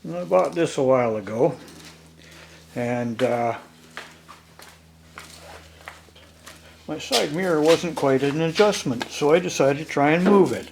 I bought this a while ago, and my side mirror wasn't quite an adjustment, so I decided to try and move it.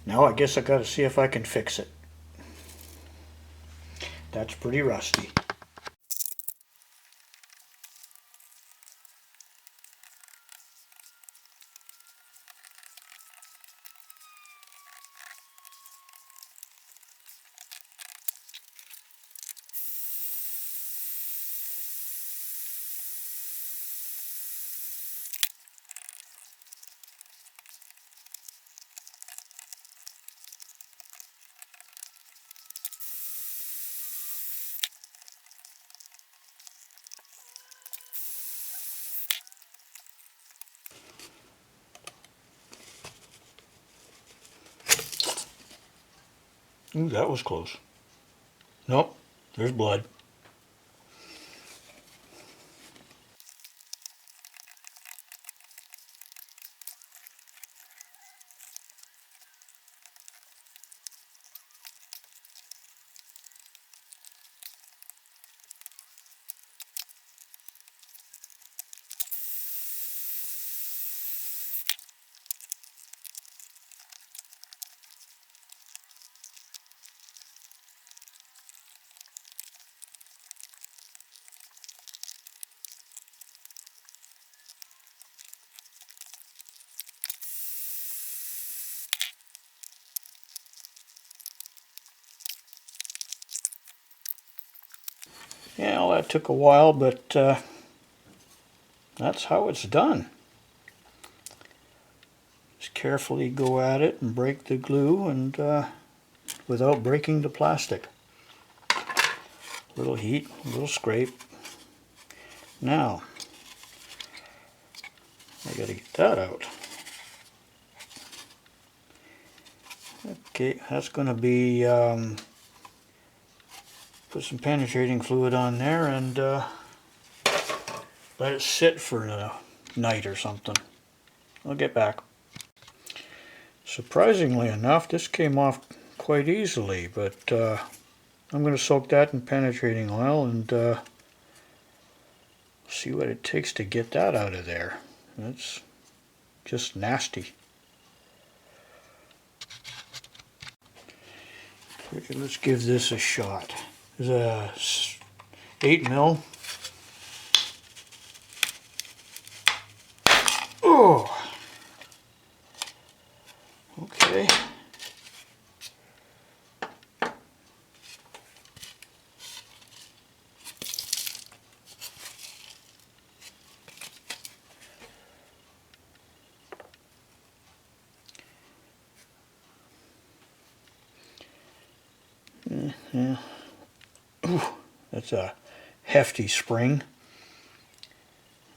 Now I guess I gotta see if I can fix it. That's pretty rusty. Ooh, that was close. Nope, there's blood. Yeah, well, that took a while, but that's how it's done. Just carefully go at it and break the glue, and without breaking the plastic. Little heat, a little scrape. Now, I gotta get that out. Okay, that's gonna be, put some penetrating fluid on there and let it sit for a night or something. I'll get back. Surprisingly enough, this came off quite easily, but I'm going to soak that in penetrating oil and see what it takes to get that out of there. That's just nasty. Okay, let's give this a shot. There's a 8mm. Oh! Okay. Yeah. Ooh, that's a hefty spring.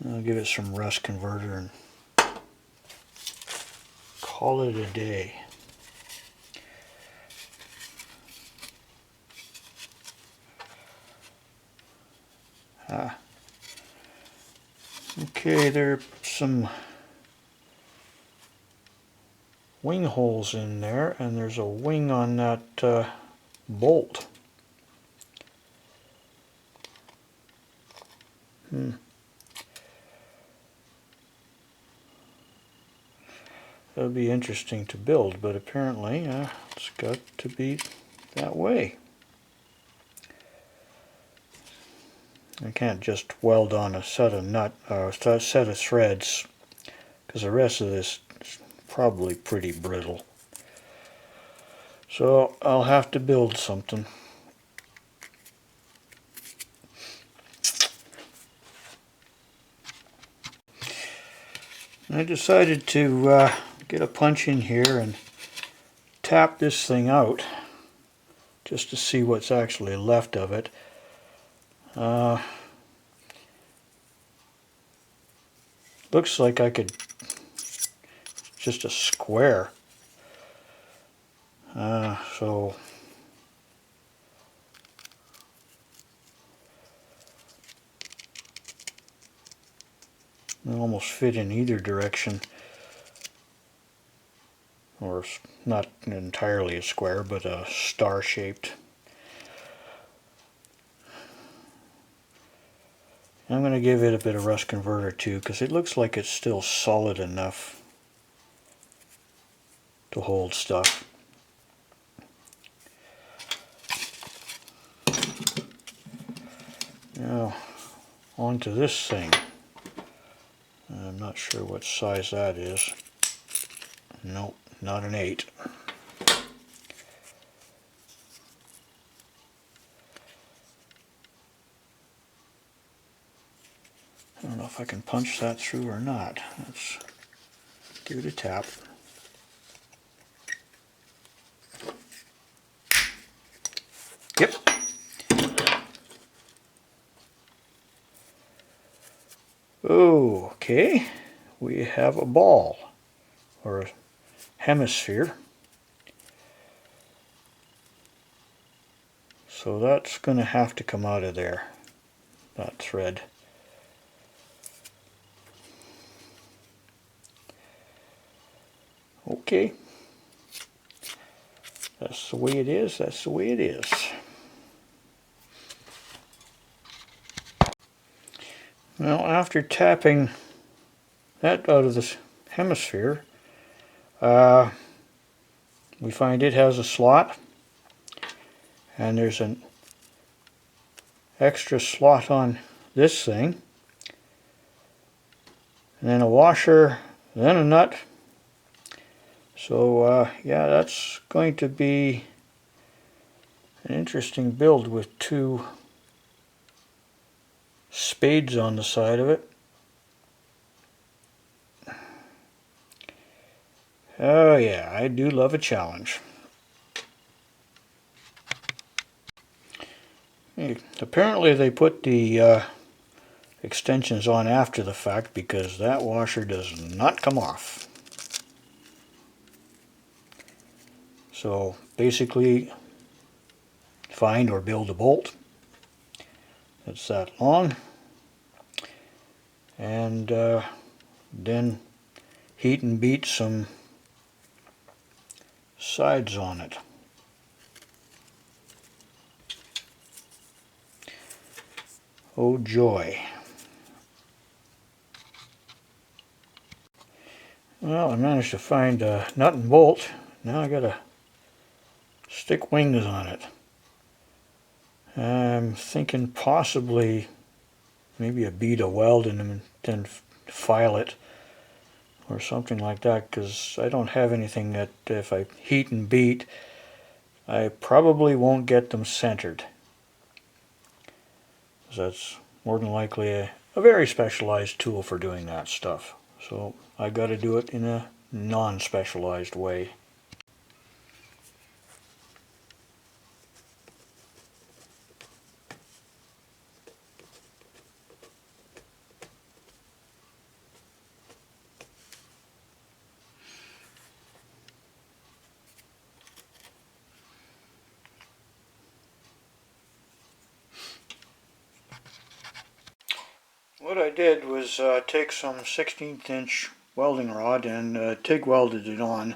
I'll give it some rust converter and call it a day. Okay, there are some wing holes in there, and there's a wing on that bolt. That would be interesting to build, but apparently it's got to be that way. I can't just weld on a set of set of threads, because the rest of this is probably pretty brittle. So I'll have to build something. I decided to get a punch in here and tap this thing out just to see what's actually left of it. Looks like I could, just a square. So it almost fit in either direction. or not entirely a square, but a star-shaped. I'm going to give it a bit of rust converter too, because it looks like it's still solid enough to hold stuff. Now, onto this thing. I'm not sure what size that is. Nope, not an 8. I don't know if I can punch that through or not. Let's give it a tap. Yep. Okay, we have a ball, or a hemisphere. So that's going to have to come out of there, that thread. Okay. That's the way it is, that's the way it is. Now, after tapping that out of this hemisphere, we find it has a slot, and there's an extra slot on this thing, and then a washer, then a nut. So yeah, that's going to be an interesting build with 2 spades on the side of it. Oh yeah, I do love a challenge. Apparently they put the extensions on after the fact, because that washer does not come off. So basically, find or build a bolt that's that long, and then heat and beat some sides on it. Oh joy. Well, I managed to find a nut and bolt. Now I gotta stick wings on it. I'm thinking possibly maybe a bead of weld in them and then file it or something like that, because I don't have anything that if I heat and beat, I probably won't get them centered. That's more than likely a very specialized tool for doing that stuff. So I got to do it in a non-specialized way. What I did was take some 16th inch welding rod and TIG welded it on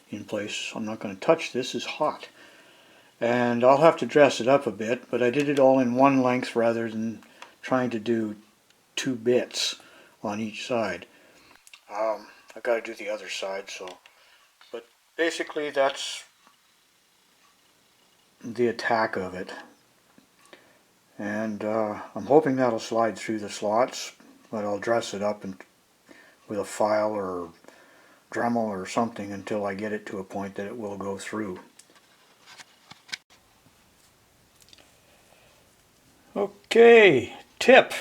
in place. I'm not going to touch this, it's hot. And I'll have to dress it up a bit, but I did it all in one length rather than trying to do 2 bits on each side. I've got to do the other side, but basically that's the attack of it. And I'm hoping that'll slide through the slots, but I'll dress it up with a file or Dremel or something until I get it to a point that it will go through. Okay, tip.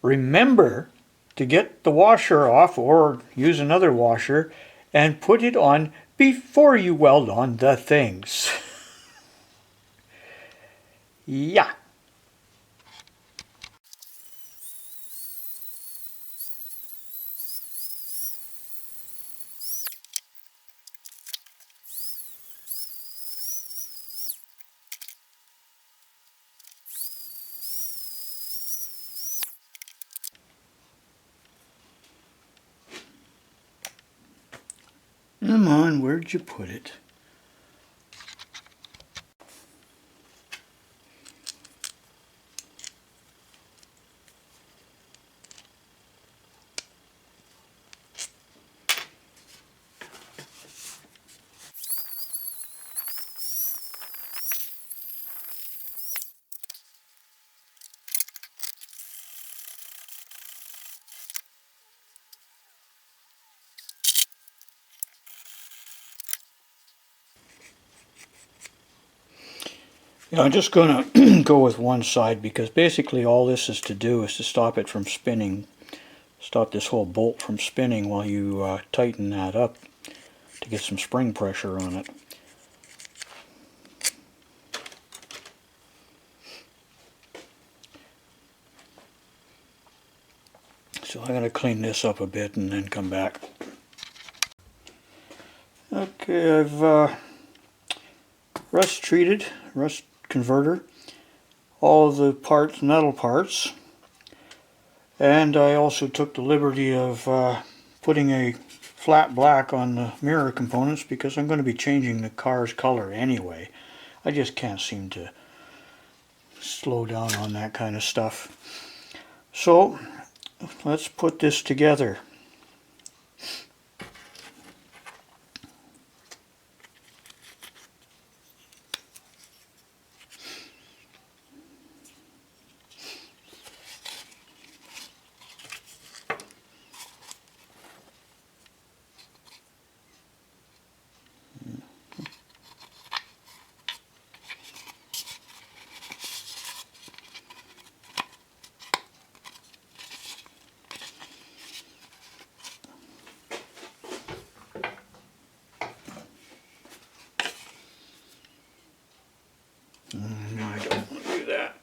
Remember to get the washer off or use another washer and put it on before you weld on the things. Yeah. Come on, where'd you put it? Yeah, I'm just going to go with one side because basically all this is to do is to stop it from spinning, stop this whole bolt from spinning while you tighten that up to get some spring pressure on it. So I'm going to clean this up a bit and then come back. Okay, I've rust treated, rust converter, all of the parts, metal parts, and I also took the liberty of putting a flat black on the mirror components because I'm going to be changing the car's color anyway. I just can't seem to slow down on that kind of stuff. So let's put this together. No, I don't want to do that.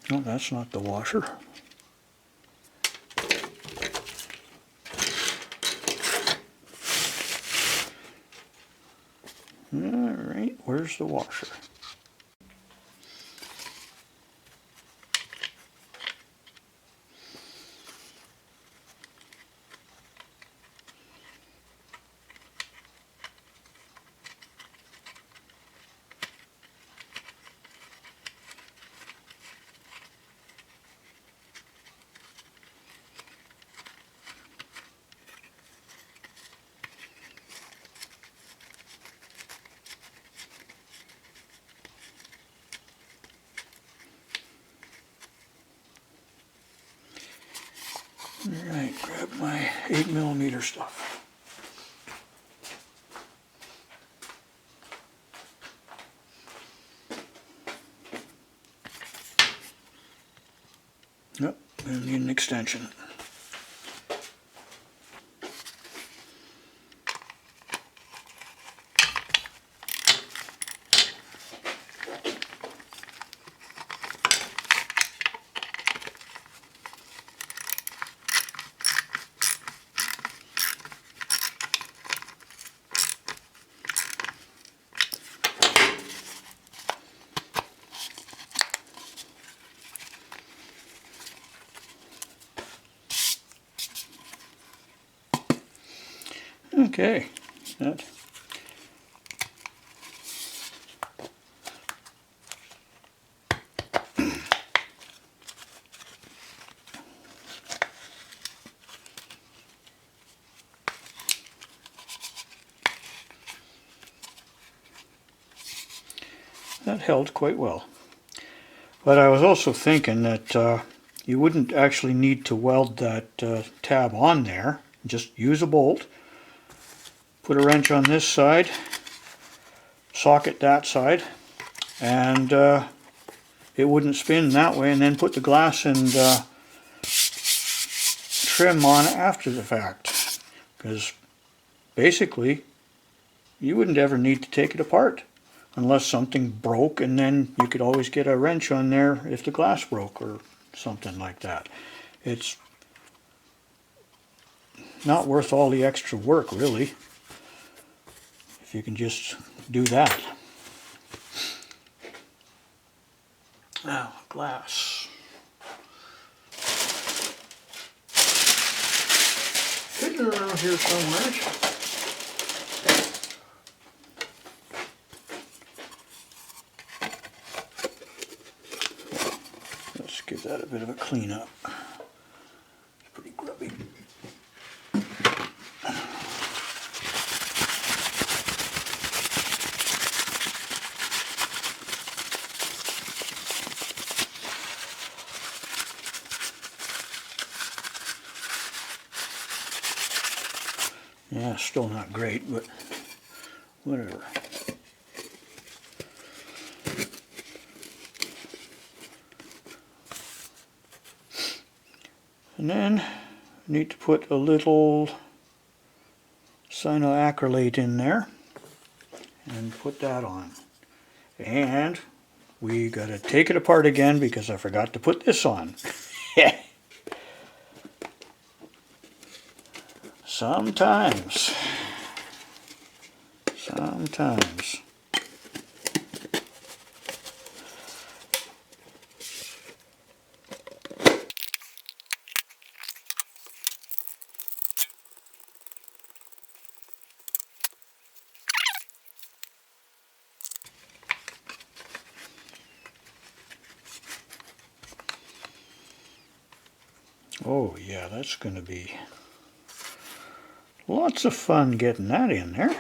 No, that's not the washer. Alright, where's the washer? Alright, grab my 8mm stuff. Yep, I need an extension. Okay, that held quite well. But I was also thinking that you wouldn't actually need to weld that tab on there. Just use a bolt, put a wrench on this side, socket that side, and it wouldn't spin that way, and then put the glass and trim on after the fact. Because basically you wouldn't ever need to take it apart unless something broke, and then you could always get a wrench on there if the glass broke or something like that. It's not worth all the extra work, really, if you can just do that. Now, glass. Hidden around here somewhere. Let's give that a bit of a clean up. It's pretty grubby. Yeah, still not great, but whatever. And then I need to put a little cyanoacrylate in there and put that on. And we got to take it apart again because I forgot to put this on. Sometimes. Oh yeah, that's going to be lots of fun getting that in there.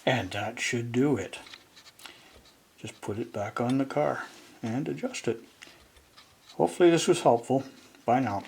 And that should do it. Just put it back on the car and adjust it. Hopefully this was helpful. Bye now.